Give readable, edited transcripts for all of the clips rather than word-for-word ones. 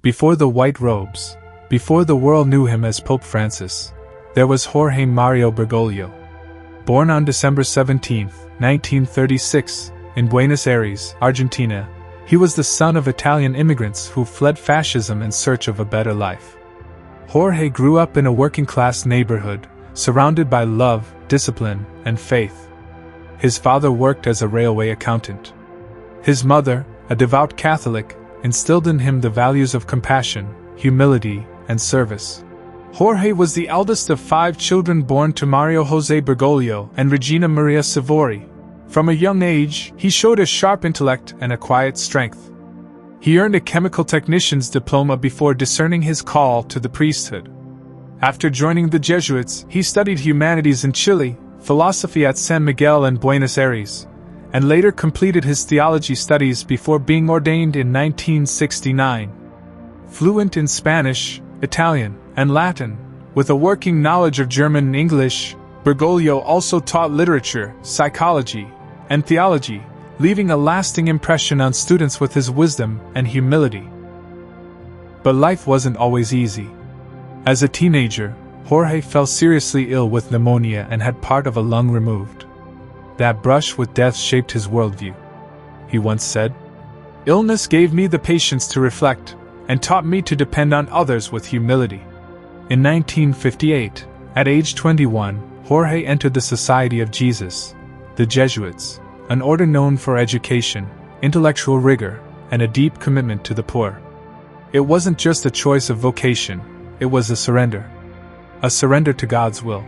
Before the white robes, before the world knew him as Pope Francis, there was Jorge Mario Bergoglio. Born on December 17, 1936, in Buenos Aires, Argentina, he was the son of Italian immigrants who fled fascism in search of a better life. Jorge grew up in a working-class neighborhood, surrounded by love, discipline, and faith. His father worked as a railway accountant. His mother, a devout Catholic, instilled in him the values of compassion, humility, and service. Jorge was the eldest of 5 children born to Mario José Bergoglio and Regina Maria Savori. From a young age, he showed a sharp intellect and a quiet strength. He earned a chemical technician's diploma before discerning his call to the priesthood. After joining the Jesuits, he studied humanities in Chile, philosophy at San Miguel and Buenos Aires, and later completed his theology studies before being ordained in 1969. Fluent in Spanish, Italian, and Latin, with a working knowledge of German and English, Bergoglio also taught literature, psychology, and theology, leaving a lasting impression on students with his wisdom and humility. But life wasn't always easy. As a teenager, Jorge fell seriously ill with pneumonia and had part of a lung removed. That brush with death shaped his worldview. He once said, "Illness gave me the patience to reflect, and taught me to depend on others with humility." In 1958, at age 21, Jorge entered the Society of Jesus, the Jesuits, an order known for education, intellectual rigor, and a deep commitment to the poor. It wasn't just a choice of vocation, it was a surrender to God's will.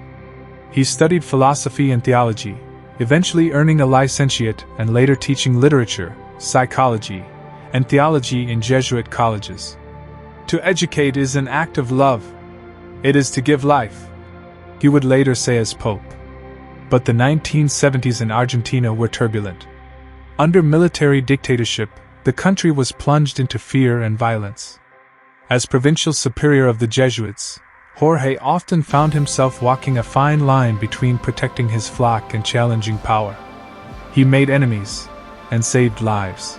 He studied philosophy and theology, eventually earning a licentiate and later teaching literature, psychology, and theology in Jesuit colleges. To educate is an act of love. It is to give life, he would later say as Pope. But the 1970s in Argentina were turbulent. Under military dictatorship, the country was plunged into fear and violence. As provincial superior of the Jesuits, Jorge often found himself walking a fine line between protecting his flock and challenging power. He made enemies and saved lives.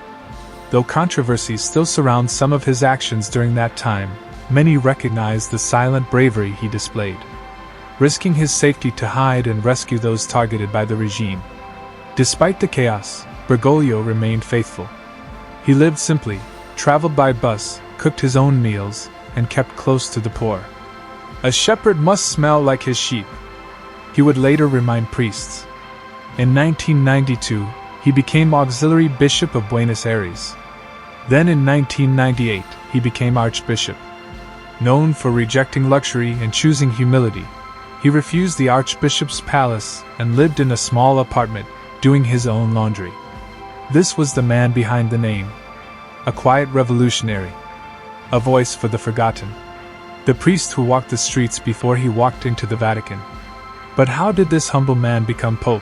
Though controversies still surround some of his actions during that time, many recognize the silent bravery he displayed, risking his safety to hide and rescue those targeted by the regime. Despite the chaos, Bergoglio remained faithful. He lived simply, traveled by bus, cooked his own meals, and kept close to the poor. A shepherd must smell like his sheep, he would later remind priests. In 1992, he became Auxiliary Bishop of Buenos Aires. Then in 1998, he became Archbishop. Known for rejecting luxury and choosing humility, he refused the Archbishop's palace and lived in a small apartment, doing his own laundry. This was the man behind the name. A quiet revolutionary. A voice for the forgotten. The priest who walked the streets before he walked into the Vatican. But how did this humble man become Pope?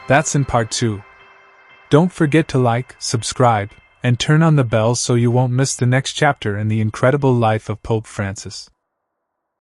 That's in part 2. Don't forget to like, subscribe, and turn on the bell so you won't miss the next chapter in the incredible life of Pope Francis.